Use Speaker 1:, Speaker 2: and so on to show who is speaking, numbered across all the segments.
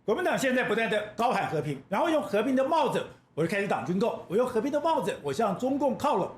Speaker 1: 国民党现在不断的高喊和平，然后用和平的帽子，我就开始挡军购；我用和平的帽子，我向中共靠拢。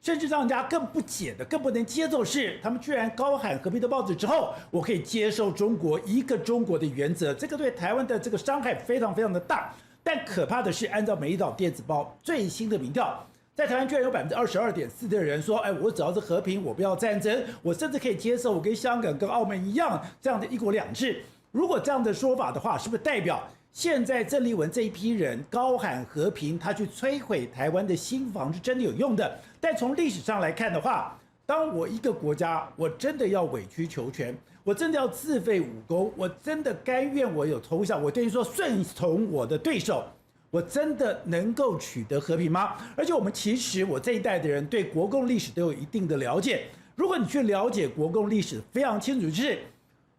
Speaker 1: 甚至让人家更不解的、更不能接受是，他们居然高喊和平的帽子之后，我可以接受中国一个中国的原则，这个对台湾的这个伤害非常非常的大。但可怕的是，按照《美丽岛电子报》最新的民调，在台湾居然有22.4%的人说，哎，我只要是和平，我不要战争，我甚至可以接受我跟香港、跟澳门一样这样的一国两制。如果这样的说法的话，是不是代表现在郑丽文这一批人高喊和平，他去摧毁台湾的新房是真的有用的？但从历史上来看的话，当我一个国家，我真的要委曲求全，我真的要自废武功，我真的甘愿我有投降，我等于说顺从我的对手，我真的能够取得和平吗？而且其实我这一代的人对国共历史都有一定的了解。如果你去了解国共历史，非常清楚，就是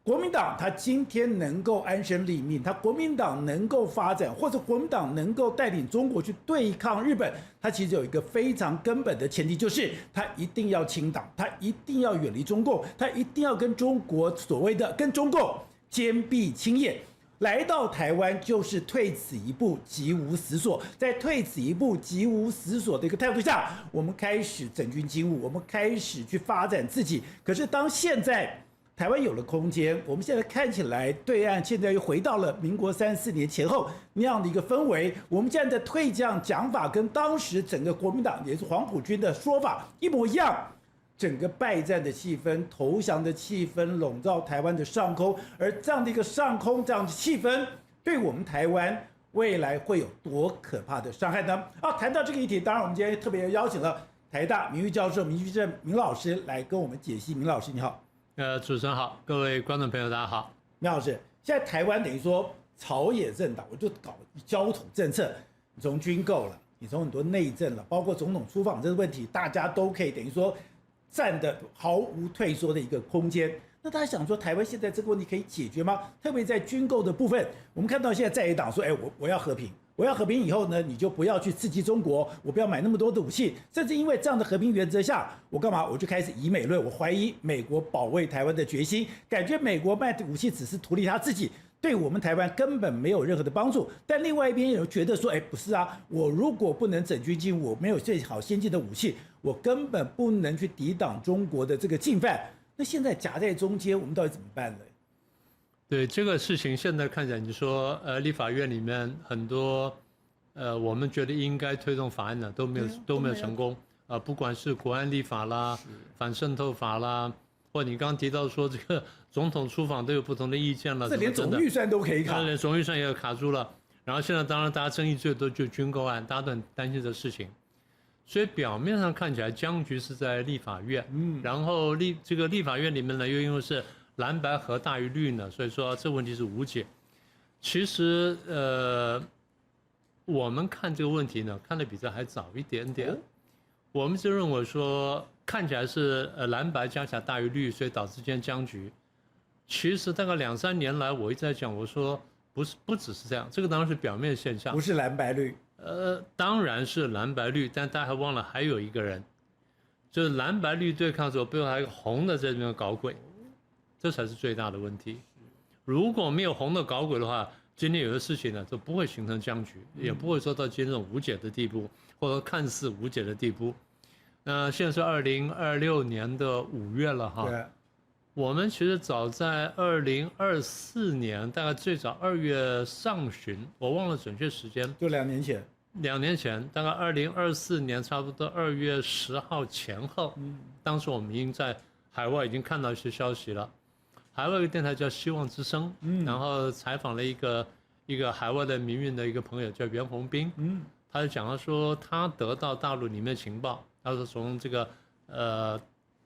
Speaker 1: 国民党他今天能够安身立命，他国民党能够发展，或者国民党能够带领中国去对抗日本，他其实有一个非常根本的前提，就是他一定要清党，他一定要远离中共，他一定要跟中国所谓的跟中共坚壁清野。来到台湾就是退此一步，即无死所。在退此一步，即无死所的一个态度下，我们开始整军经武，我们开始去发展自己。可是当现在台湾有了空间，我们现在看起来对岸现在又回到了民国34年前后那样的一个氛围。我们现在的退将讲法跟当时整个国民党也是黄埔军的说法一模一样。整个败战的气氛、投降的气氛笼罩台湾的上空，而这样的一个上空、这样的气氛，对我们台湾未来会有多可怕的伤害呢？谈到这个议题，当然我们今天特别邀请了台大名誉教授明居正明老师来跟我们解析。明老师你好。
Speaker 2: 主持人好，各位观众朋友大家好。
Speaker 1: 明老师，现在台湾等于说朝野政党，我就搞焦土政策，你从军购了，你从很多内政了，包括总统出访这个问题，大家都可以等于说站得毫无退缩的一个空间。那大家想说，台湾现在这个问题可以解决吗？特别在军购的部分，我们看到现在在野党说，哎，我要和平。我要和平以后呢，你就不要去刺激中国，我不要买那么多的武器，甚至因为这样的和平原则下，我干嘛？我就开始以美论，我怀疑美国保卫台湾的决心，感觉美国卖武器只是图利他自己，对我们台湾根本没有任何的帮助。但另外一边有觉得说，哎，不是啊，我如果不能整军经武，我没有最好先进的武器，我根本不能去抵挡中国的这个进犯。那现在夹在中间，我们到底怎么办呢？
Speaker 2: 对这个事情，现在看起来，你说立法院里面很多我们觉得应该推动法案的都没有成功不管是国安立法啦、反渗透法啦，或你刚刚提到说这个总统出访都有不同的意见了，
Speaker 1: 这连总预算都可以卡，
Speaker 2: 连总预算也卡住了。然后现在当然大家争议最多就军购案，大家都很担心这事情。所以表面上看起来僵局是在立法院，然后这个立法院里面呢，又因为是蓝白合大于绿呢，所以说这问题是无解。其实我们看这个问题呢，看得比这还早一点点。我们就认为说，看起来是蓝白加起来大于绿，所以导致今天僵局。其实大概2、3年来，我一直在讲，我说不只是这样，这个当然是表面现象，
Speaker 1: 不是蓝白绿。
Speaker 2: 当然是蓝白绿，但大家还忘了还有一个人，就是蓝白绿对抗的时候，背后还有一个红的在这边搞鬼，这才是最大的问题。如果没有红的搞鬼的话，今天有的事情呢，就不会形成僵局，也不会说到今天这种无解的地步，或者看似无解的地步。现在是2026年的5月了哈。对。我们其实早在2024年，大概最早2月上旬，我忘了准确时间，
Speaker 1: 就2年前。
Speaker 2: 2年前，大概2024年差不多2月10号前后，当时我们已经在海外已经看到一些消息了。海外一个电台叫希望之声，然后采访了一个海外的民运的一个朋友叫袁宏斌，他就讲了说他得到大陆里面情报，他说从这个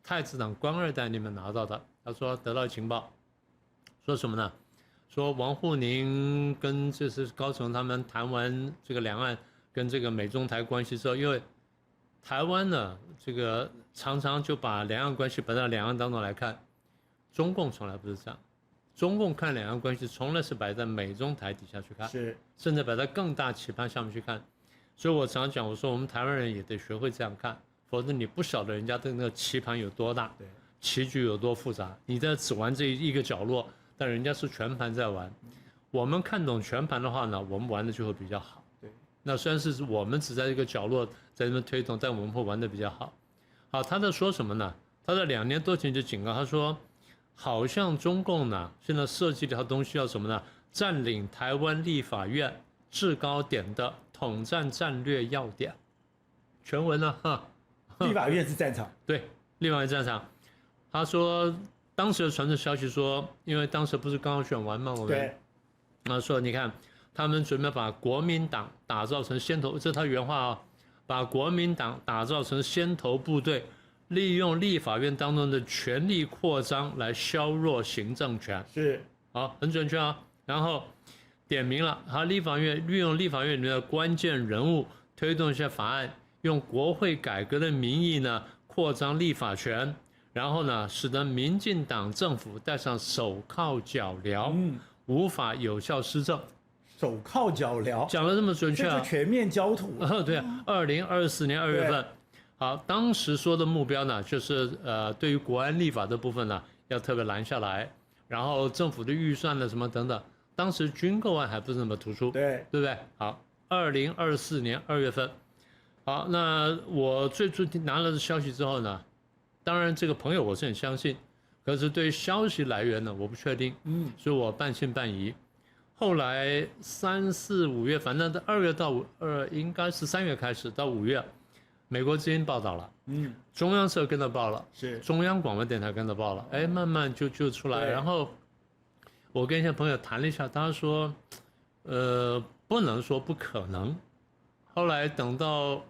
Speaker 2: 太子党官2代那边拿到的，他说得到情报，说什么呢？说王沪宁跟就是高层他们谈完这个两岸跟这个美中台关系之后，因为台湾呢这个常常就把两岸关系摆在两岸当中来看。中共从来不是这样，中共看两岸关系从来是摆在美中台底下去看，
Speaker 1: 是
Speaker 2: 甚至摆在更大棋盘下面去看。所以我常讲，我说我们台湾人也得学会这样看，否则你不晓得人家的那个棋盘有多大，棋局有多复杂，你在只玩这一个角落，但人家是全盘在玩。我们看懂全盘的话呢，我们玩的就会比较好。
Speaker 1: 对，
Speaker 2: 那虽然是我们只在一个角落在那边推动，但我们会玩的比较好。好，他在说什么呢？他在2年多前就警告他说，好像中共呢现在设计了一套东西叫什么呢？占领台湾立法院制高点的统战战略要点。全文呢？
Speaker 1: 立法院是战场。
Speaker 2: 对，立法院战场。他说，当时的传出消息说，因为当时不是刚刚选完吗？我们
Speaker 1: 对。
Speaker 2: 他说，你看，他们准备把国民党打造成先头，这是他原话啊，把国民党打造成先头部队，利用立法院当中的权力扩张来削弱行政权。
Speaker 1: 是，
Speaker 2: 好，很准确啊。然后点名了，他立法院利用立法院里面的关键人物，推动一些法案，用国会改革的名义呢，扩张立法权，然后呢，使得民进党政府戴上手铐脚镣，无法有效施政。
Speaker 1: 手铐脚镣，
Speaker 2: 讲得这么准确啊！
Speaker 1: 这就全面焦土。
Speaker 2: 对，2024年2月份，好，当时说的目标呢，就是对于国安立法的部分呢，要特别拦下来，然后政府的预算呢什么等等。当时军购案还不是那么突出，
Speaker 1: 对
Speaker 2: 不对？好，2024年2月份，好，那我最初拿了消息之后呢，当然这个朋友我是很相信，可是对于消息来源呢，我不确定，所以我半信半疑。后来3、4、5月，反正2月到应该是3月开始到5月，美国之音报道了，中央社跟着报了，
Speaker 1: 是
Speaker 2: 中央广播电台跟着报了，哎，慢慢就出来，然后。我跟一些朋友谈了一下，他说，不能说不可能。后来等到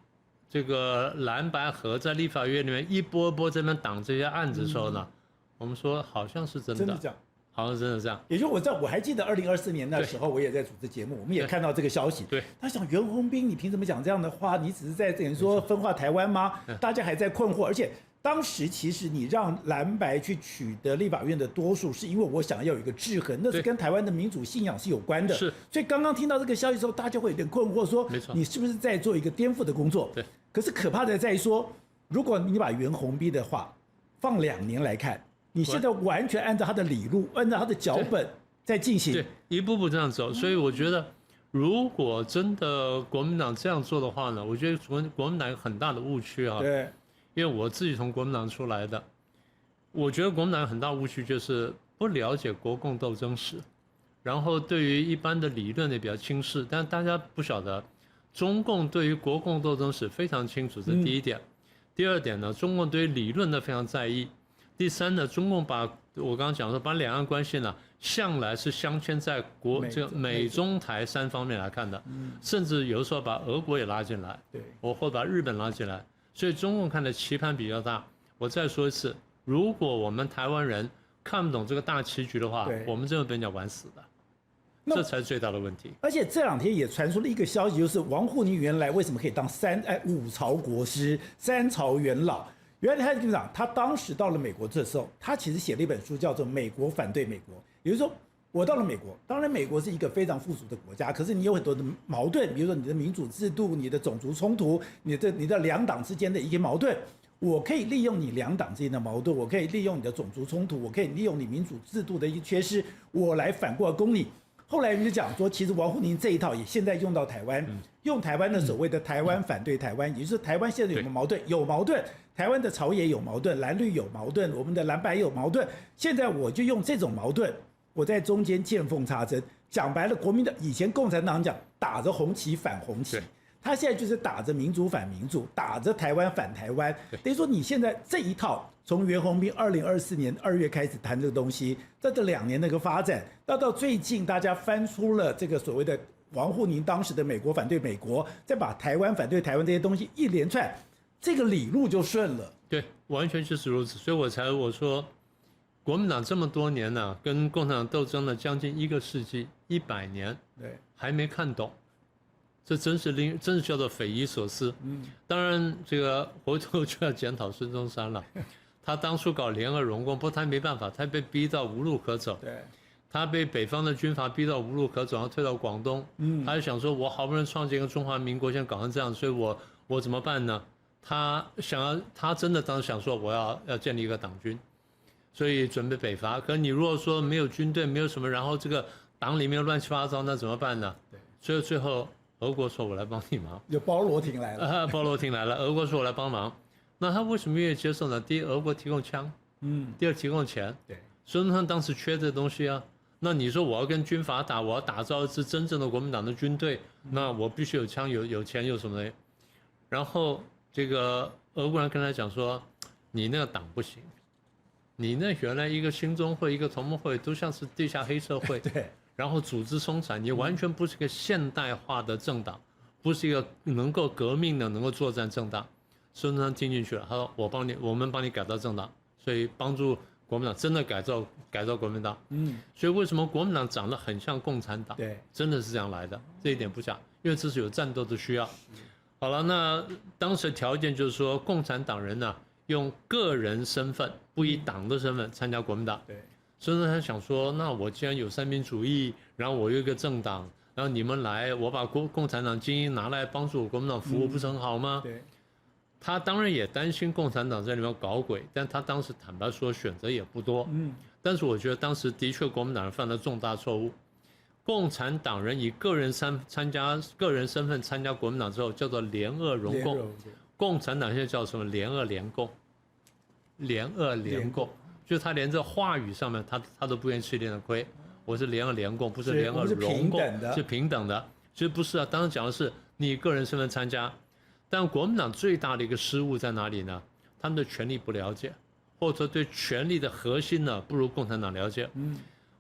Speaker 2: 这个蓝白合在立法院里面一波波这边挡这些案子的时候呢，我们说好像是真的，
Speaker 1: 真的这样，
Speaker 2: 好像真的这样。
Speaker 1: 也就我还记得2024年那时候，我也在主持节目，我们也看到这个消息。
Speaker 2: 对，
Speaker 1: 他想袁宏彬，你凭什么讲这样的话？你只是在等于说分化台湾吗？大家还在困惑，而且。当时其实你让蓝白去取得立法院的多数，是因为我想要有一个制衡，那是跟台湾的民主信仰是有关的。
Speaker 2: 是，
Speaker 1: 所以刚刚听到这个消息之后，大家会有点困惑，说你是不是在做一个颠覆的工作？
Speaker 2: 对。
Speaker 1: 可是可怕的在于说，如果你把袁宏彬的话放2年来看，你现在完全按照他的理路，按照他的脚本在进行，
Speaker 2: 对，一步步这样走。所以我觉得，如果真的国民党这样做的话呢，我觉得国民党有很大的误区啊。
Speaker 1: 对。
Speaker 2: 因为我自己从国民党出来的，我觉得国民党有很大误区，就是不了解国共斗争史，然后对于一般的理论也比较轻视，但大家不晓得，中共对于国共斗争史非常清楚，这是第一点。第二点呢，中共对于理论呢非常在意。第三呢，中共把我刚刚讲说，把两岸关系呢向来是镶嵌在这个美中台3方面来看的，甚至有的时候把俄国也拉进来，
Speaker 1: 对，
Speaker 2: 或把日本拉进来。所以中共看的棋盘比较大。我再说一次，如果我们台湾人看不懂这个大棋局的话，我们真的被人家玩死的，这才是最大的问题。
Speaker 1: 而且这2天也传出了一个消息，就是王沪宁原来为什么可以当5朝国师、3朝元老？原来他跟你讲，他当时到了美国这时候，他其实写了一本书，叫做《美国反对美国》，也就是说。我到了美国，当然美国是一个非常富足的国家，可是你有很多的矛盾，比如说你的民主制度、你的种族冲突、你的两党之间的一些矛盾，我可以利用你两党之间的矛盾，我可以利用你的种族冲突，我可以利用你民主制度的一些缺失，我来反过来攻你。后来人就讲说，其实王沪宁这一套也现在用到台湾，用台湾的所谓的台湾反对台湾，也就是台湾现在有没有矛盾？有矛盾，台湾的朝野有矛盾，蓝绿有矛盾，我们的蓝白有矛盾，现在我就用这种矛盾。我在中间见缝插针，讲白了，国民党以前共产党讲打着红旗反红旗，他现在就是打着民主反民主，打着台湾反台湾。等于说你现在这一套，从袁宏彬2024年2月开始谈这个东西，在这2年那个发展，到最近大家翻出了这个所谓的王沪宁当时的美国反对美国，再把台湾反对台湾这些东西一连串，这个理路就顺了。
Speaker 2: 对，完全就是如此。所以我说。国民党这么多年呢，跟共产党斗争了将近1个世纪，100年，
Speaker 1: 对，
Speaker 2: 还没看懂，这真是叫做匪夷所思。当然这个回头就要检讨孙中山了，他当初搞联俄容共，不过他没办法，他被逼到无路可走。
Speaker 1: 对，
Speaker 2: 他被北方的军阀逼到无路可走，然后退到广东。他就想说，我好不容易创建一个中华民国，现在搞成这样，所以我怎么办呢？他真的当时想说，我要建立一个党军。所以准备北伐，可你如果说没有军队，没有什么，然后这个党里面乱七八糟，那怎么办呢？
Speaker 1: 对，
Speaker 2: 所以最后俄国说我来帮你忙，
Speaker 1: 就包罗廷来了。
Speaker 2: 包罗廷来了，俄国说我来帮忙。那他为什么愿意接受呢？第一，俄国提供枪，第二提供钱，
Speaker 1: 对，
Speaker 2: 孙中山当时缺这东西啊。那你说我要跟军阀打，我要打造一支真正的国民党的军队，那我必须有枪、有钱、有什么的。然后这个俄国人跟他讲说，你那个党不行，你那原来一个兴中会、一个同盟会都像是地下黑社会，
Speaker 1: 对，
Speaker 2: 然后组织松散，你完全不是一个现代化的政党，不是一个能够革命的、能够作战政党。孙中山听进去了，他说我们帮你改造政党，所以帮助国民党真的改造国民党。所以为什么国民党长得很像共产党？
Speaker 1: 对，
Speaker 2: 真的是这样来的，这一点不假，因为这是有战斗的需要。好了，那当时条件就是说，共产党人呢、用个人身份，不以党的身份参加国民党。
Speaker 1: 对，
Speaker 2: 孙中山想说，那我既然有三民主义，然后我有一个政党，然后你们来，我把共产党精英拿来帮助国民党服务，不是很好吗？
Speaker 1: 对。
Speaker 2: 他当然也担心共产党在里面搞鬼，但他当时坦白说选择也不多。但是我觉得当时的确国民党人犯了重大错误。共产党人以个人身份参加国民党之后，叫做联俄容共。共产党现在叫什么？联俄联共。联俄联共，就是他连这话语上面他都不愿意吃一点的亏。我是联俄联共，不是联俄容共，是平等的。其实不是啊，当时讲的是你以个人身份参加。但国民党最大的一个失误在哪里呢？他们对权力不了解，或者说对权力的核心呢不如共产党了解。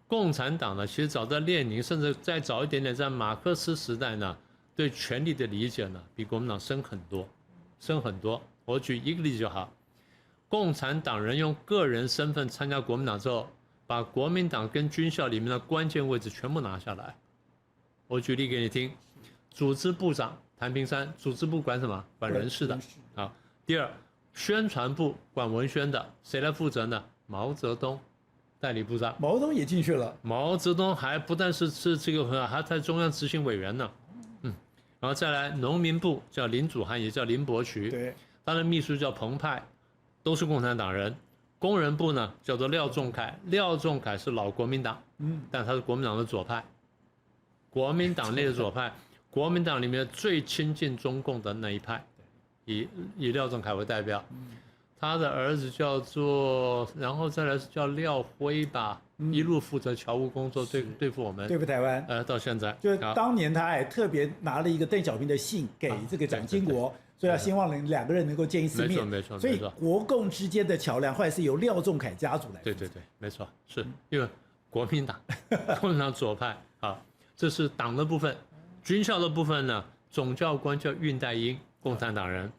Speaker 2: 共产党呢，其实早在列宁，甚至再早一点点，在马克思时代呢，对权力的理解呢比国民党深很多，深很多。我举一个例子就好，共产党人用个人身份参加国民党之后，把国民党跟军校里面的关键位置全部拿下来。我举例给你听，组织部长谭平山，组织部管什么？管人事的。好，第二，宣传部管文宣的，谁来负责呢？毛泽东，代理部长。
Speaker 1: 毛泽东也进去了。
Speaker 2: 毛泽东还不但是这个，还在中央执行委员呢。然后再来农民部叫林祖涵，也叫林伯渠。
Speaker 1: 对。
Speaker 2: 他的秘书叫彭湃，都是共产党人。工人部呢叫做廖仲恺，廖仲恺是老国民党，但他是国民党的左派。国民党内的左派。国民党里面最亲近中共的那一派，以廖仲恺为代表，他的儿子叫做，然后再来是叫廖辉吧，一路负责侨务工作，对付我们，
Speaker 1: 对付台湾，
Speaker 2: 到现在，
Speaker 1: 就是当年他还特别拿了一个邓小平的信给这个蒋经国，所以他希望两个人能够见一次面，
Speaker 2: 没错，
Speaker 1: 所以国共之间的桥梁后来是由廖仲恺家族来，
Speaker 2: 对，没错，是因为国民党左派啊，这是党的部分。军校的部分呢，总教官叫恽代英，共产党人，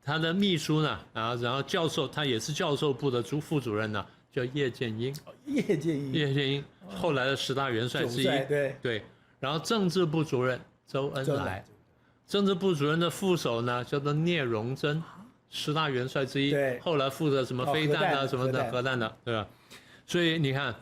Speaker 2: 他的秘书呢，然后教授，他也是教授部的副主任呢，叫叶剑英。叶剑英，后来的10大元帅之一。对。然后政治部主任周恩来，政治部主任的副手呢叫做聂荣臻，10大元帅之一，后来负责什么飞弹啊什么的核弹的，对吧？所以你看，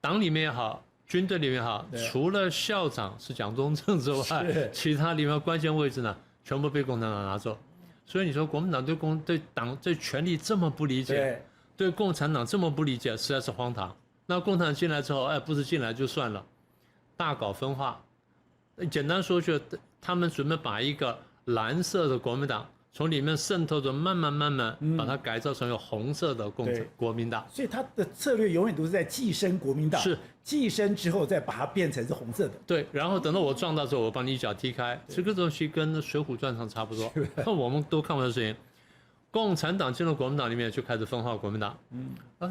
Speaker 2: 党里面也好。军队里面好，除了校长是蒋中正之外，其他里面关键位置呢，全部被共产党拿走。所以你说国民党对党对权力这么不理解，对共产党这么不理解，实在是荒唐。那共产党进来之后，不是进来就算了，大搞分化。简单说，就他们准备把一个蓝色的国民党从里面渗透着，慢慢把它改造成有红色的国民党。
Speaker 1: 所以他的策略永远都是在寄生国民党，
Speaker 2: 是
Speaker 1: 寄生之后再把它变成是红色的。
Speaker 2: 对，然后等到我撞到之后，我帮你一脚踢开。这个东西跟《水浒传》上差不多，我们都看过的事情。共产党进入国民党里面就开始分化国民党。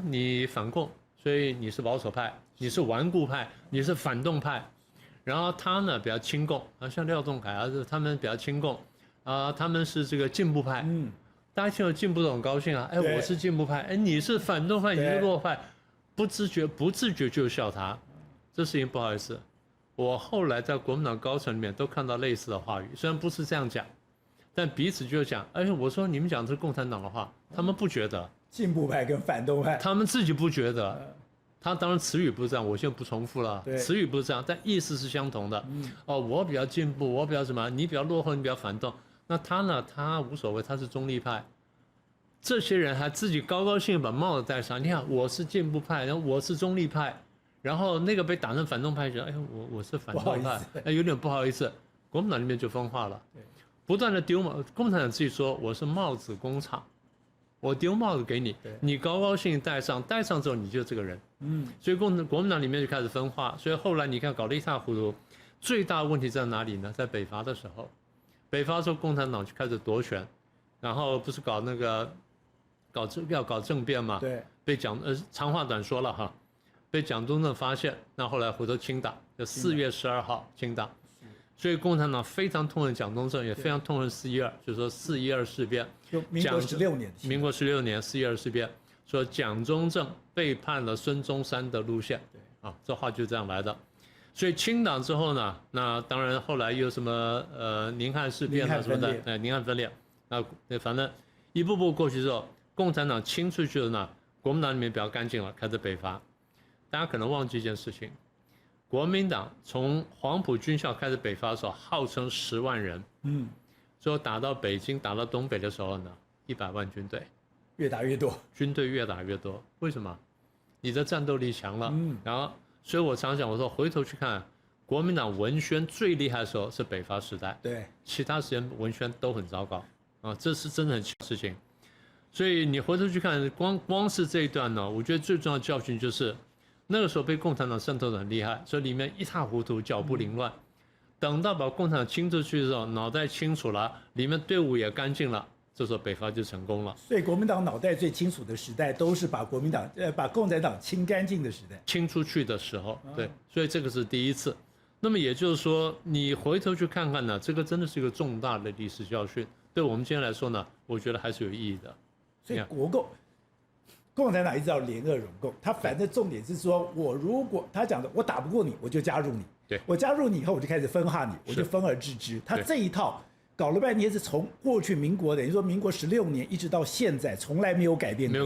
Speaker 2: 你反共，所以你是保守派，你是顽固派，你是反动派。然后他呢比较亲共，像廖仲恺他们比较亲共。他们是这个进步派，大家听到进步都很高兴啊，我是进步派，你是反动派，你是弱派，不自觉就笑他，这事情不好意思，我后来在国民党高层里面都看到类似的话语，虽然不是这样讲，但彼此就讲，我说你们讲的是共产党的话，他们不觉得，
Speaker 1: 进步派跟反动派，
Speaker 2: 他们自己不觉得。他当然词语不是这样，我现在不重复了。词语不是这样，但意思是相同的。我比较进步，我比较什么？你比较落后，你比较反动。那他呢？他无所谓，他是中立派。这些人还自己高高兴把帽子戴上。你看，我是进步派，然后我是中立派，然后那个被打成反动派觉得，哎，我是反动派，哎，有点不好意思，国民党里面就分化了，不断的丢帽，共产党自己说我是帽子工厂，我丢帽子给你，你高高兴兴戴上，戴上之后你就这个人，所以国民党里面就开始分化，所以后来你看搞得一塌糊涂，最大的问题在哪里呢？在北伐的时候，北伐的时候共产党就开始夺权，然后不是搞那个要搞政变嘛，
Speaker 1: 对，
Speaker 2: 被长话短说了哈，被蒋中正发现，那后来回头清党，就4月12号清党，所以共产党非常痛恨蒋中正，也非常痛恨4·12，就是说4·12事变，
Speaker 1: 就民国16年，
Speaker 2: 民国16年4·12事变，说蒋中正背叛了孙中山的路线，啊，这话就这样来的。所以清党之后呢，那当然后来又什么宁汉事变啊什么的，宁汉分裂，那反正一步步过去之后，共产党清出去了呢，国民党里面比较干净了，开始北伐。大家可能忘记一件事情，国民党从黄埔军校开始北伐的时候，号称10万人，最后打到北京、打到东北的时候呢，100万军队，
Speaker 1: 越打越多，
Speaker 2: 军队越打越多。为什么？你的战斗力强了，然后，所以我常讲，我说回头去看，国民党文宣最厉害的时候是北伐时代，
Speaker 1: 对，
Speaker 2: 其他时间文宣都很糟糕啊，这是真的很奇怪的事情。所以你回头去看，光是这一段呢，我觉得最重要的教训就是。那个时候被共产党渗透得很厉害，所以里面一塌糊涂，脚步凌乱。等到把共产党清出去的时候，脑袋清楚了，里面队伍也干净了，这时候北伐就成功了。
Speaker 1: 所以国民党脑袋最清楚的时代，都是把把共产党清干净的时代，
Speaker 2: 清出去的时候，对，所以这个是第一次。那么也就是说，你回头去看看呢，这个真的是一个重大的历史教训，对我们今天来说呢，我觉得还是有意义的。
Speaker 1: 所以共产党一直要联俄容共，他反正重点是说，我如果他讲的我打不过你，我就加入你，
Speaker 2: 对，
Speaker 1: 我加入你以后，我就开始分化你，我就分而治之。他这一套搞了半天是从过去民国，等于说民国16年一直到现在，从来没有改变过，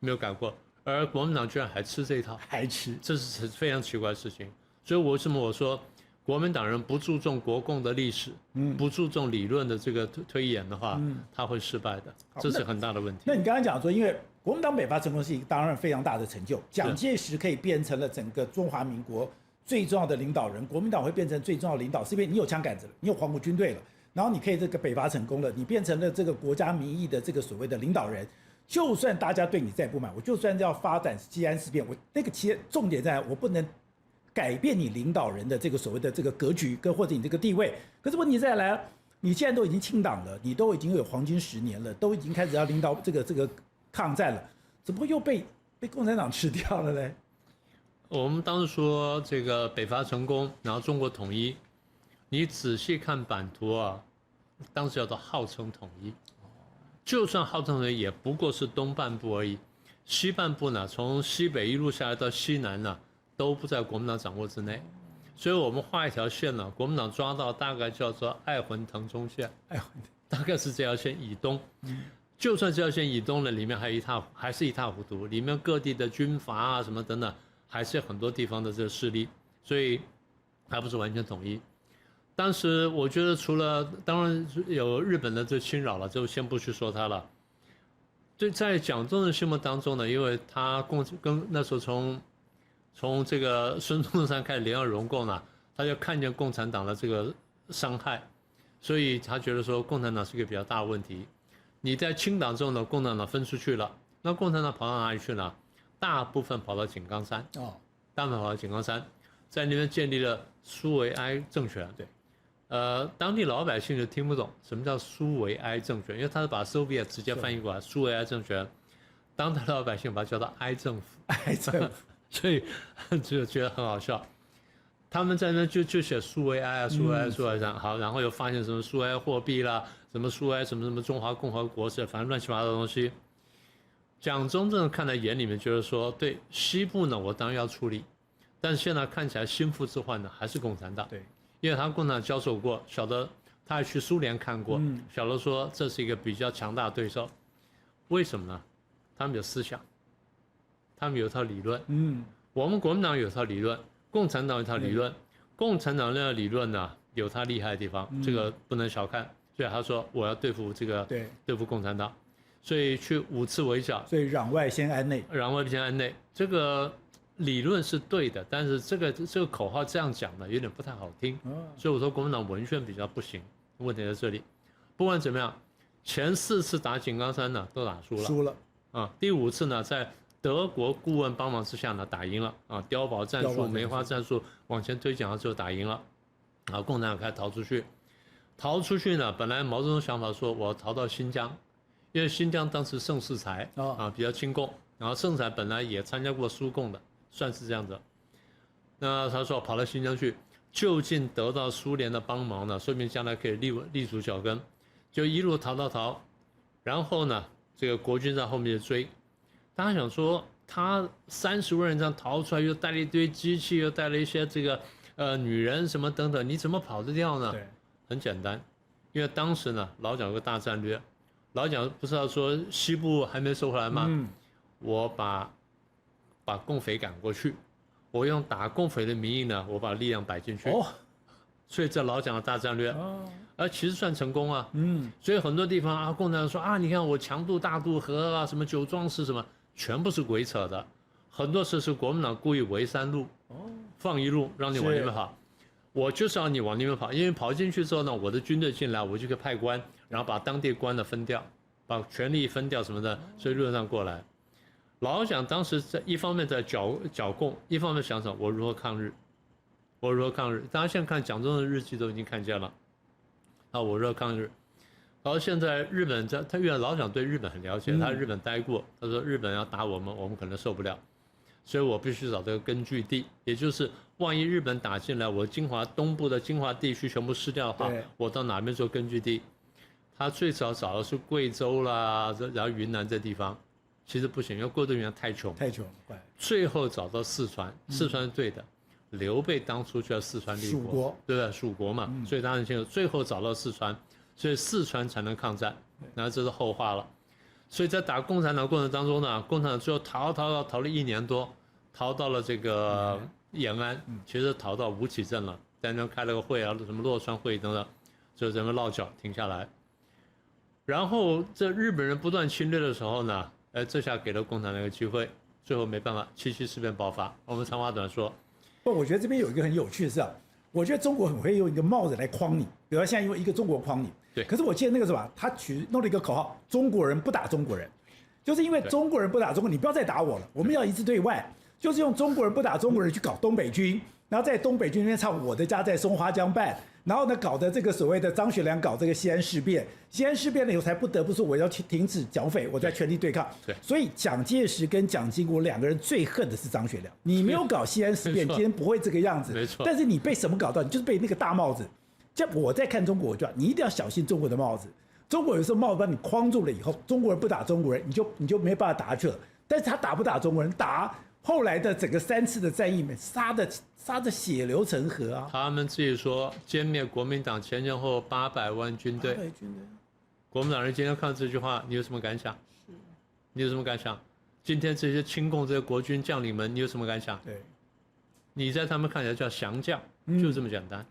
Speaker 2: 没有改过。而国民党居然还吃这一套，
Speaker 1: 还吃，
Speaker 2: 这是非常奇怪的事情。所以为什么我说国民党人不注重国共的历史，不注重理论的这个推演的话，他会失败的，这是很大的问题。
Speaker 1: 那你刚才讲说，因为国民党北伐成功是一个当然非常大的成就，蒋介石可以变成了整个中华民国最重要的领导人，国民党会变成最重要的领导，是因为你有枪杆子了，你有黄埔军队了，然后你可以这个北伐成功了，你变成了这个国家民意的这个所谓的领导人。就算大家对你再不满，我就算要发展西安事变，我那个重点在我不能改变你领导人的这个所谓的这个格局跟或者你这个地位。可是问题再来，你现在都已经清党了，你都已经有黄金10年了，都已经开始要领导这个抗战了，怎么又被共产党吃掉了呢？
Speaker 2: 我们当时说这个北伐成功，然后中国统一，你仔细看版图啊，当时叫做号称统一，就算号称统一，也不过是东半部而已，西半部呢，从西北一路下来到西南呢，都不在国民党掌握之内。所以我们画一条线呢，国民党抓到大概叫做爱魂腾冲线，大概是这条线以东。就算这条线以东呢，里面还是一塌糊涂，里面各地的军阀啊什么等等，还是很多地方的这个势力，所以还不是完全统一。当时我觉得除了当然有日本的这侵扰了，就先不去说它了。对，在蒋中正心目当中呢，因为他跟那时候从这个孙中山开始联俄容共呢，他就看见共产党的这个伤害，所以他觉得说共产党是一个比较大的问题。你在清党之后呢，共产党分出去了，那共产党跑到哪里去呢？大部分跑到井冈山，大部分跑到井冈山，在那边建立了苏维埃政权。对，当地老百姓就听不懂什么叫苏维埃政权，因为他是把 Soviet 直接翻译过来，苏维埃政权，当地老百姓把它叫做埃政府，
Speaker 1: 埃政府，
Speaker 2: 所以就觉得很好笑。他们在那就写苏维埃啊，苏维埃，苏维埃好，然后又发现什么苏维埃货币啦，什么苏维埃什么中华共和国是，反正乱七八糟的东西。蒋中正看在眼里面，就是说，对西部呢，我当然要处理，但是现在看起来心腹之患呢还是共产党，
Speaker 1: 对，
Speaker 2: 因为他跟共产党交手过，晓得他还去苏联看过，晓得说这是一个比较强大的对手。为什么呢？他们有思想，他们有一套理论，我们国民党有一套理论。共产党有一套理论，共产党那个理论呢有它厉害的地方，这个不能小看。所以他说我要对付对付共产党，所以去5次围剿。
Speaker 1: 所以攘外先安内，
Speaker 2: 攘外先安内。这个理论是对的，但是这个口号这样讲呢，有点不太好听，所以我说国民党文宣比较不行，问题在这里。不管怎么样，前4次打井冈山呢都打输了，第5次呢在德国顾问帮忙之下呢打赢了啊，碉堡战术、梅花战术往前推讲了之后打赢了，啊，共产党开始逃出去呢，本来毛泽东想法说我要逃到新疆，因为新疆当时盛世才啊比较亲共，然后盛世才本来也参加过苏共的，算是这样子。那他说跑到新疆去，就近得到苏联的帮忙呢，说明将来可以立足脚跟，就一路逃，然后呢，这个国军在后面就追。大家想说，他30万人这样逃出来，又带了一堆机器，又带了一些这个女人什么等等，你怎么跑得掉呢？很简单，因为当时呢，老蒋有个大战略，老蒋不是要说西部还没收回来吗？我把共匪赶过去，我用打共匪的名义呢，我把力量摆进去。所以这老蒋的大战略，其实算成功啊。所以很多地方啊，共产党说啊，你看我强渡大渡河啊，什么九壮士什么，全部是鬼扯的。很多事是国民党故意围3路，放1路让你往那边跑。我就是要你往那边跑，因为跑进去之后呢，我的军队进来，我就可以派官，然后把当地官的分掉，把权力分掉什么的，所以陆上过来。老蒋当时在一方面在剿共，一方面想想我如何抗日，大家现在看蒋中正的日记都已经看见了，啊，我如何抗日。然后现在日本他因为老蒋对日本很了解，他在日本待过，他说日本要打我们可能受不了。所以我必须找这个根据地，也就是万一日本打进来，我东部的精华地区全部失掉的话，我到哪边做根据地？他最早找的是贵州啦，然后云南这地方，其实不行，因为过渡云南太穷，最后找到四川，四川是对的。刘备当初就要四川立国，对不对？蜀国嘛，所以当然清楚，最后找到四川，所以四川才能抗战，然后这是后话了。所以在打共产党过程当中呢，共产党最后逃了1年多。逃到了这个延安，其实逃到吴起镇了，在那边开了个会啊，什么洛川会等等，就这么落脚停下来。然后这日本人不断侵略的时候呢，这下给了共产党一个机会，最后没办法，77事变爆发。我们长话短说，
Speaker 1: 我觉得这边有一个很有趣的事啊，我觉得中国很会用一个帽子来框你，比如现在用一个中国框你，
Speaker 2: 对。
Speaker 1: 可是我记得那个什么，他弄了一个口号：中国人不打中国人，就是因为中国人不打中国，你不要再打我了，我们要一致对外。就是用中国人不打中国人去搞东北军，然后在东北军那边唱我的家在松花江畔，然后呢搞的这个所谓的张学良搞这个西安事变，西安事变了以后才不得不说我要停止剿匪，我在全力对抗。
Speaker 2: 对，
Speaker 1: 所以蒋介石跟蒋经国2个人最恨的是张学良，你没有搞西安事变，今天不会这个样子。
Speaker 2: 没错。
Speaker 1: 但是你被什么搞到？你就是被那个大帽子。这我在看中国，我就你一定要小心中国的帽子。中国有时候帽子把你框住了以后，中国人不打中国人，你就没办法打去了。但是他打不打中国人？打。后来的整个3次的战役，杀的血流成河啊！
Speaker 2: 他们自己说歼灭国民党前后800万军队。国民党人今天看这句话，你有什么感想？你有什么感想？今天这些亲共这些国军将领们，你有什么感想？
Speaker 1: 对，
Speaker 2: 你在他们看起来叫降将，就这么简单。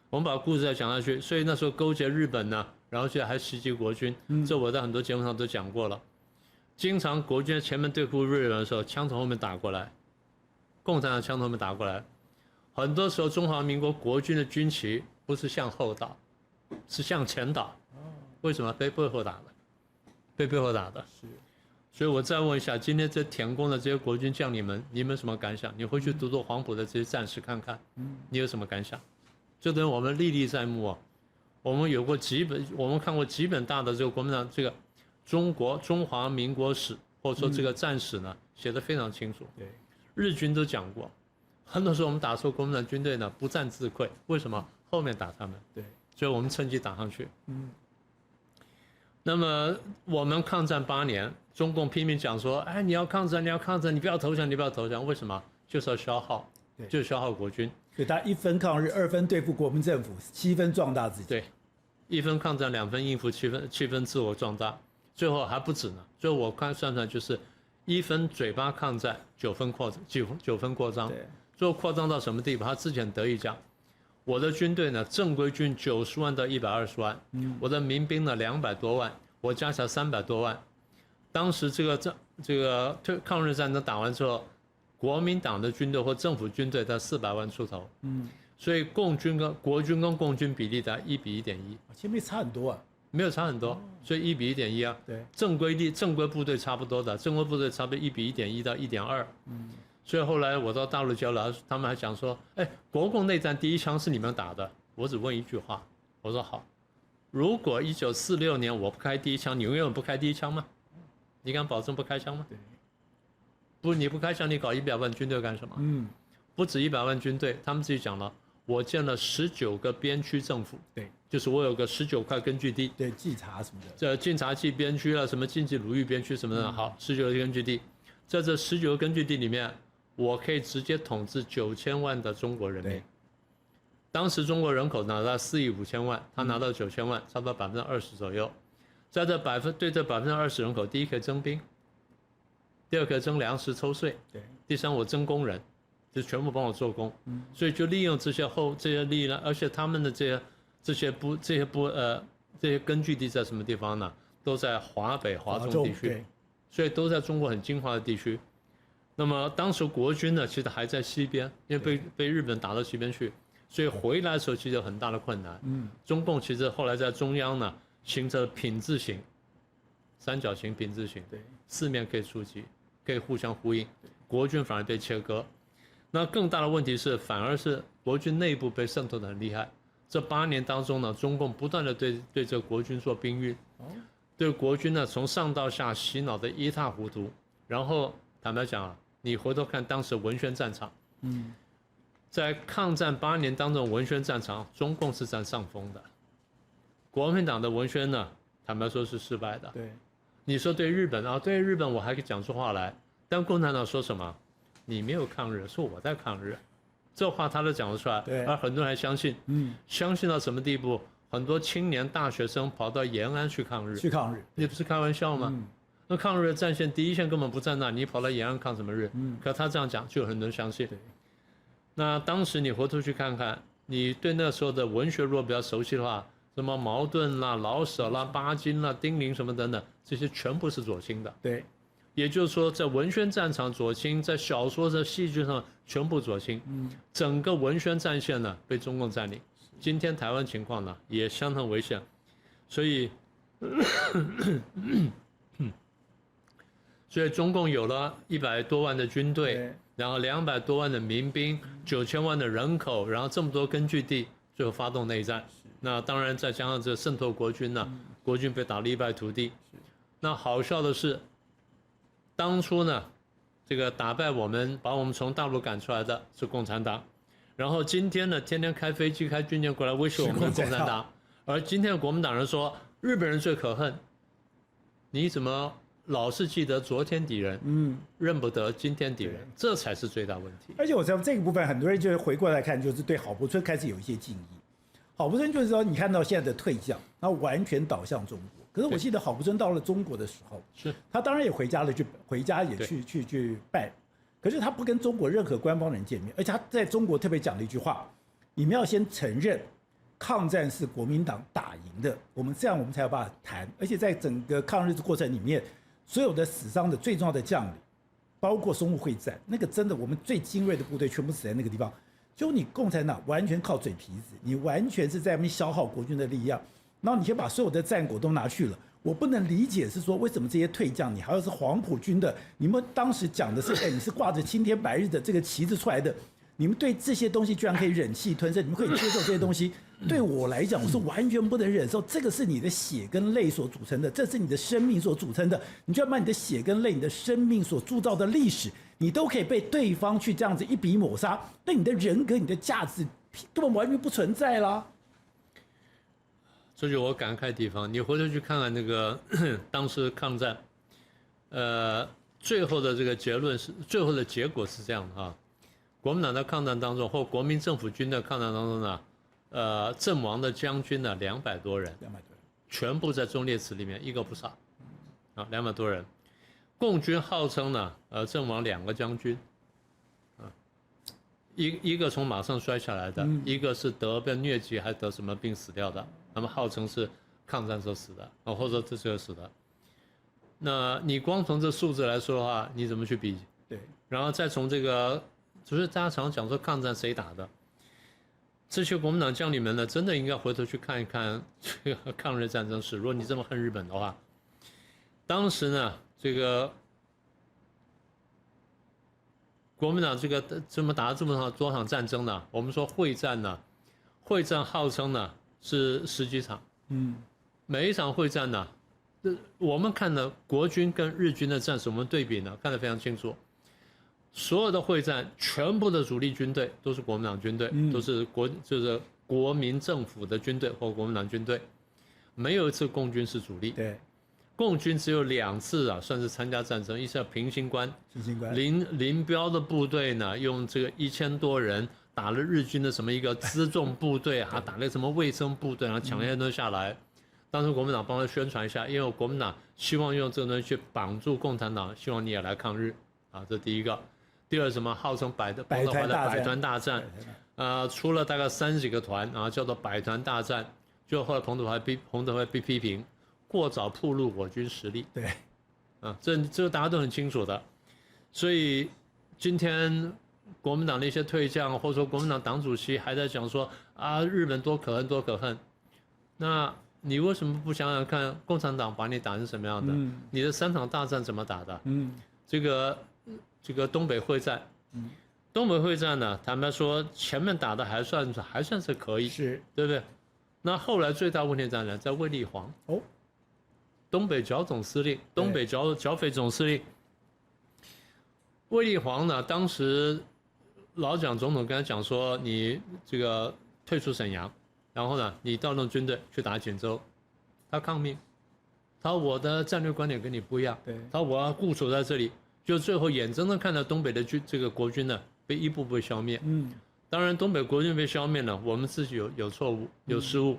Speaker 2: 我们把故事再讲下去，所以那时候勾结日本呢，然后现在还袭击国军，这我在很多节目上都讲过了。经常国军前面对付日本的时候，枪从后面打过来，共产党枪从后面打过来。很多时候，中华民国国军的军旗不是向后倒，是向前倒。为什么？被背后打的，被背后打的。是。所以我再问一下，今天这舔共的这些国军将领们，你们有什么感想？你回去读读黄埔的这些战士看看，你有什么感想？这等我们历历在目啊。我们有过我们看过几本大的这个国民党这个。中华民国史或者说这个战史呢，写得非常清楚。对，日军都讲过，很多时候我们打错国民党军队呢，不战自溃。为什么？后面打他们。对，所以我们趁机打上去。那么我们抗战8年，中共拼命讲说，你要抗战，你要抗战，你不要投降，你不要投降。为什么？就是要消耗，就是消耗国军。
Speaker 1: 所以他1分抗日，2分对付国民政府，7分壮大自己。
Speaker 2: 对，1分抗战，2分应付，7分自我壮大。最后还不止呢，最后我算就是1分嘴巴抗战，9分扩张，最后扩张到什么地步？他之前得意讲，我的军队呢，正规军90万到120万，我的民兵呢200多万，我加起来300多万。当时这个抗日战争打完之后，国民党的军队或政府军队在400万出头，所以共军跟国军跟共军比例在1比1.1，
Speaker 1: 其实没差很多啊，
Speaker 2: 没有差很多，所以1比1.1啊。
Speaker 1: 对，
Speaker 2: 正规部队差不多的，正规部队差不多1比1.1到1.2。所以后来我到大陆交流，他们还讲说，哎，国共内战第一枪是你们打的。我只问一句话，我说好，如果1946年我不开第一枪，你永远不开第一枪吗？你敢保证不开枪吗？
Speaker 1: 对，
Speaker 2: 不，你不开枪，你搞100万军队干什么？不止100万军队，他们自己讲了，我建了19个边区政府，
Speaker 1: 对，
Speaker 2: 就是我有个19块根据地，
Speaker 1: 对，稽查什么的，
Speaker 2: 这晋察冀边区了，什么晋冀鲁豫边区什么的，好，19个根据地，在这19个根据地里面，我可以直接统治9000万的中国人民。当时中国人口拿到4亿5千万，他拿到9000万，差不多20%左右。在这对这20%人口，第一可以征兵，第二可以征粮食抽税，第三我征工人，就全部帮我做工。所以就利用这些利益呢，而且他们的这些根据地在什么地方呢？都在华北、华中地区，所以都在中国很精华的地区。那么当时国军呢，其实还在西边，因为被日本打到西边去，所以回来的时候其实有很大的困难。中共其实后来在中央呢，形成品字形、三角形品字形，四面可以出击，可以互相呼应。国军反而被切割。那更大的问题是，反而是国军内部被渗透得很厉害。这8年当中呢，中共不断的对这个国军做兵运，对国军呢从上到下洗脑的一塌糊涂。然后坦白讲啊，你回头看当时文宣战场，在抗战8年当中，文宣战场中共是占上风的，国民党的文宣呢，坦白说是失败的。
Speaker 1: 对，
Speaker 2: 你说对日本啊，对日本我还可以讲出话来，但共产党说什么？你没有抗日，是我在抗日，这话他都讲得出来，而很多人还相信，相信到什么地步？很多青年大学生跑到延安去抗日，你不是开玩笑吗？那抗日的战线第一线根本不在那，你跑到延安抗什么日？可他这样讲，就有很多人相信。那当时你回头去看看，你对那时候的文学如果比较熟悉的话，什么茅盾啦、老舍啦、巴金啦、丁玲什么等等，这些全部是左倾的。
Speaker 1: 对，
Speaker 2: 也就是说，在文宣战场左倾，在小说在戏剧上全部左倾。整个文宣战线呢被中共占领。今天台湾情况呢也相当危险，所以中共有了100多万的军队，然后200多万的民兵，9000万的人口，然后这么多根据地，最后发动内战。那当然再加上这渗透国军呢，国军被打得一败涂地。那好笑的是，当初呢，这个打败我们，把我们从大陆赶出来的是共产党，然后今天呢，天天开飞机、开军舰过来威胁我们的共产党，而今天的国民党人说日本人最可恨，你怎么老是记得昨天敌人，认不得今天敌人，这才是最大问题。
Speaker 1: 而且我知道这个部分，很多人就回过来看，就是对郝柏村开始有一些敬意。郝柏村就是说，你看到现在的退将，他完全倒向中国。可是我记得郝柏村到了中国的时候，他当然也回家也去拜，可是他不跟中国任何官方人见面，而且他在中国特别讲了一句话：你们要先承认抗战是国民党打赢的，这样我们才有办法谈。而且在整个抗日的过程里面，所有的死伤的最重要的将领，包括淞沪会战，那个真的我们最精锐的部队全部死在那个地方。就你共产党完全靠嘴皮子，你完全是在那边消耗国军的力量，然后你先把所有的战果都拿去了。我不能理解是说为什么这些退将，你还要是黄埔军的，你们当时讲的是，你是挂着青天白日的这个旗子出来的，你们对这些东西居然可以忍气吞声，你们可以接受这些东西。对我来讲，我是完全不能忍受。这个是你的血跟泪所组成的，这是你的生命所组成的。你居然把你的血跟泪、你的生命所铸造的历史，你都可以被对方去这样子一笔抹杀，那你的人格、你的价值根本完全不存在啦。
Speaker 2: 这就是我感慨的地方。你回头去看看那个当时抗战，最后的这个结论是，最后的结果是这样的啊。国民党在抗战当中，或国民政府军的抗战当中呢，阵亡的将军呢200多人，全部在忠烈祠里面，一个不少，啊，200多人。共军号称呢，阵亡2个将军，啊，一个从马上摔下来的，一个是得被疟疾还得什么病死掉的，他们号称是抗战时候死的，啊，或者这时候死的。那你光从这数字来说的话，你怎么去比？
Speaker 1: 对，
Speaker 2: 然后再从这个，就是大家常讲说抗战谁打的，这些国民党将领们呢，真的应该回头去看一看这个抗日战争史。如果你这么恨日本的话，当时呢，这个国民党这个这么打了这么多场战争呢，我们说会战呢，会战号称呢是10几场，每一场会战呢，我们看的国军跟日军的战史，我们对比呢看得非常清楚。所有的会战，全部的主力军队都是国民党军队，都是就是国民政府的军队或国民党军队，没有一次共军是主力。
Speaker 1: 对，
Speaker 2: 共军只有2次啊，算是参加战争，一次叫平型关，林彪的部队呢，用这个1000多人打了日军的什么一个辎重部队啊，打了什么卫生部队，然后抢一些东西下来。当时国民党帮他宣传一下，因为国民党希望用这个东西去绑住共产党，希望你也来抗日啊，这第一个。第二什么号称百团大战，出了大概30几个团，然后叫做百团大战，就后来彭德怀被批评过早暴露我军实力。
Speaker 1: 对，
Speaker 2: 这个大家都很清楚的。所以今天国民党的一些退将，或者说国民党党主席还在讲说啊，日本多可恨多可恨，那你为什么不想想看共产党把你打成什么样的？你的3场大战怎么打的？这个东北会战，东北会战呢，坦白说前面打的还算是可以，
Speaker 1: 是
Speaker 2: 对不对？那后来最大问题在哪？在卫立煌，东北剿总司令，东北剿匪总司令，卫立煌呢，当时老蒋总统跟他讲说，你这个退出沈阳，然后呢，你调动军队去打锦州，他抗命，他说我的战略观点跟你不一样，他说我要固守在这里。就最后眼睁睁看到东北的这个国军呢被一步步消灭。当然东北国军被消灭了，我们自己有错误有失误，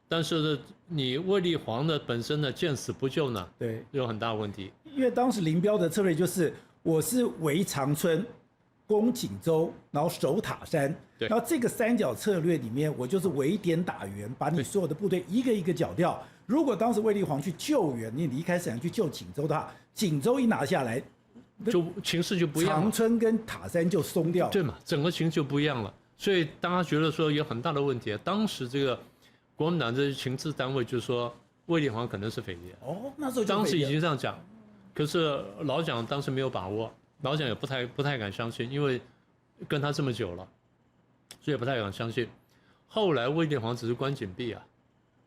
Speaker 2: 但是呢，你卫立煌的本身呢见死不救呢，
Speaker 1: 对，
Speaker 2: 有很大问题。
Speaker 1: 因为当时林彪的策略就是我是围长春、攻锦州，然后守塔山，然后这个3角策略里面，我就是围点打援，把你所有的部队一个一个剿掉。如果当时卫立煌去救援，你离开沈阳去救锦州的话，锦州一拿下来，
Speaker 2: 就情势就不一样了，
Speaker 1: 长春跟塔山就松掉了，
Speaker 2: 对嘛？整个情势就不一样了，所以大家觉得说有很大的问题。当时这个国民党这些情治单位就说卫立煌可能是匪谍，
Speaker 1: 那时候
Speaker 2: 当时已经这样讲，可是老蒋当时没有把握，老蒋也不太敢相信，因为跟他这么久了，所以也不太敢相信。后来卫立煌只是关禁闭啊，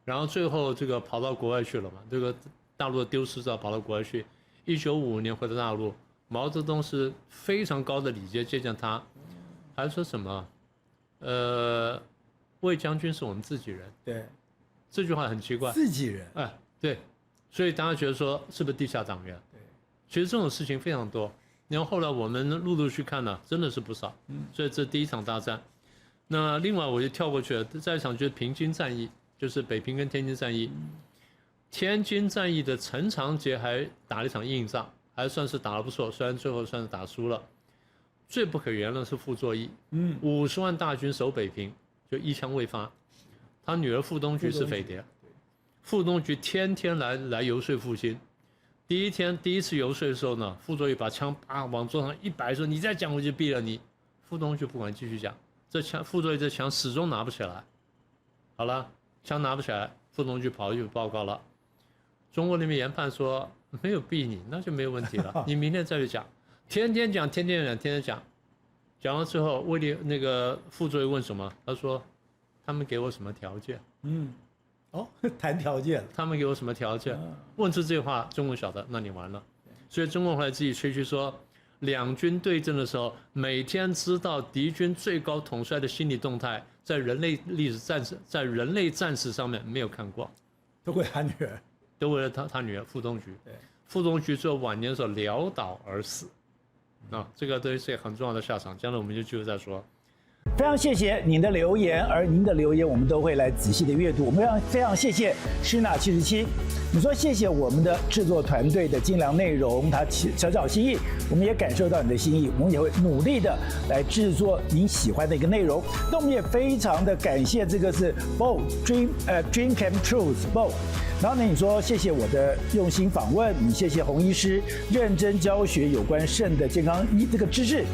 Speaker 2: 然后最后这个跑到国外去了嘛，这个大陆的丢失者跑到国外去，1955年回到大陆。毛泽东是非常高的礼节接见他，还说什么？卫将军是我们自己人。
Speaker 1: 对，
Speaker 2: 这句话很奇怪。
Speaker 1: 自己人。
Speaker 2: 对，所以大家觉得说是不是地下党员？
Speaker 1: 对，
Speaker 2: 其实这种事情非常多。然后后来我们陆陆续看了，真的是不少。所以这第一场大战。那另外我就跳过去了，再一场就是平津战役，就是北平跟天津战役。天津战役的陈长捷还打了一场硬仗。还算是打得不错，虽然最后算是打输了。最不可原谅是傅作义，50万大军守北平，就一枪未发。他女儿傅冬菊是匪谍，傅冬菊天天来游说父亲。第一次游说的时候呢，傅作义把枪往桌上一摆，说：“你再讲我就毙了你。”傅冬菊不管，继续讲。傅作义这枪始终拿不起来。好了，枪拿不起来，傅冬菊跑去报告了。中国那边研判说。没有毙你，那就没有问题了。你明天再去讲，天天讲，讲到最后，那个傅作义问什么？他说，他们给我什么条件？
Speaker 1: 谈条件。
Speaker 2: 他们给我什么条件？问出这句话，中共晓得，那你完了。所以中共后来自己吹嘘说，两军对阵的时候，每天知道敌军最高统帅的心理动态，在人类战史上面没有看过。
Speaker 1: 都为他女儿。
Speaker 2: 都为了他女儿傅冬菊，傅冬菊最后晚年的时候潦倒而死，这个都是很重要的下场。将来我们就继续再说。
Speaker 1: 非常谢谢您的留言，而您的留言我们都会来仔细的阅读。我们非常谢谢施娜77，你说谢谢我们的制作团队的精良内容，他小小心意，我们也感受到你的心意，我们也会努力的来制作您喜欢的一个内容。那我们也非常的感谢这个是 Bo Dream Camp Truth Bo。然后呢，你说谢谢我的用心访问，你谢谢洪医师认真教学有关肾的健康这个知识。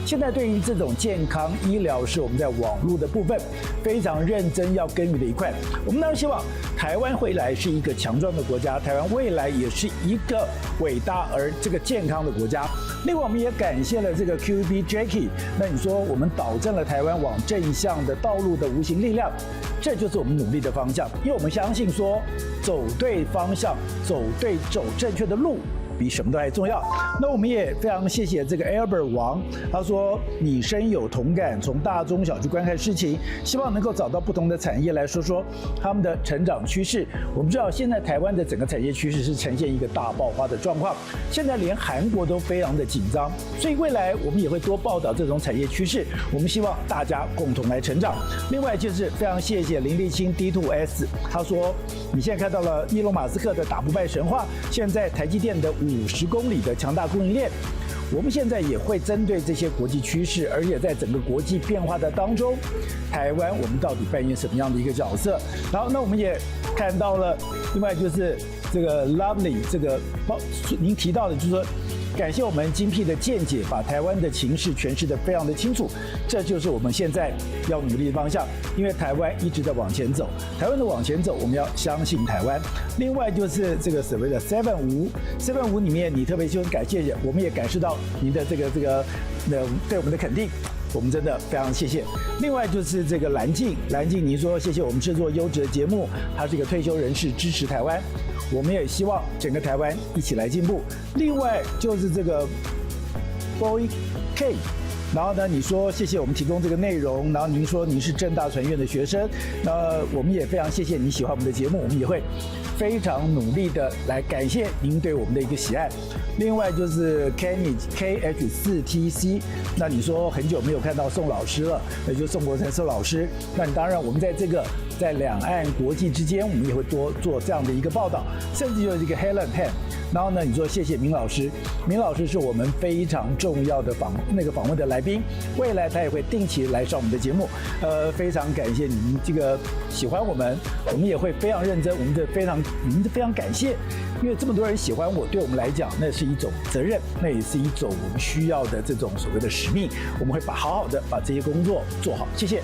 Speaker 1: 现在对于这种健康医疗是我们在网络的部分非常认真要耕耘的一块。我们当然希望台湾未来是一个强壮的国家，台湾未来也是一个伟大而这个健康的国家。另外，我们也感谢了这个 QB Jackie。那你说我们导正了台湾往正向的道路的无形力量，这就是我们努力的方向。因为我们相信说，走对方向，走正确的路，比什么都还重要。那我们也非常谢谢这个 Albert 王，他说你深有同感，从大中小去观看事情，希望能够找到不同的产业来说说他们的成长趋势。我们知道现在台湾的整个产业趋势是呈现一个大爆发的状况，现在连韩国都非常的紧张，所以未来我们也会多报道这种产业趋势。我们希望大家共同来成长。另外就是非常谢谢林立清 D2S， 他说你现在看到了伊隆马斯克的打不败神话，现在台积电的50公里的强大供应链，我们现在也会针对这些国际趋势，而且在整个国际变化的当中，台湾我们到底扮演什么样的一个角色？然后，那我们也看到了，另外就是这个 Lovely 这个您提到的，就是说感谢我们精辟的见解，把台湾的情势诠释得非常的清楚，这就是我们现在要努力的方向。因为台湾一直在往前走，台湾的往前走，我们要相信台湾。另外就是这个所谓的755里面，你特别就感谢，我们也感受到您的这个对我们的肯定。我们真的非常谢谢。另外就是这个蓝静，你说谢谢我们制作优质的节目，他是一个退休人士，支持台湾，我们也希望整个台湾一起来进步。另外就是这个 Boy K， 然后呢，你说谢谢我们提供这个内容，然后您说您是政大传院的学生，那我们也非常谢谢你喜欢我们的节目，我们也会非常努力的来感谢您对我们的一个喜爱。另外就是 Kenny KH4TC， 那你说很久没有看到宋老师了，那就宋国成宋老师。那你当然我们在两岸国际之间，我们也会多做这样的一个报道，甚至就是一个 Helen Tan。然后呢，你说谢谢明老师，明老师是我们非常重要的访问的来宾，未来他也会定期来上我们的节目。非常感谢你们这个喜欢我们也会非常认真，我们非常感谢，因为这么多人喜欢我，对我们来讲那是一种责任，那也是一种我们需要的这种所谓的使命，我们会好好的把这些工作做好。谢谢。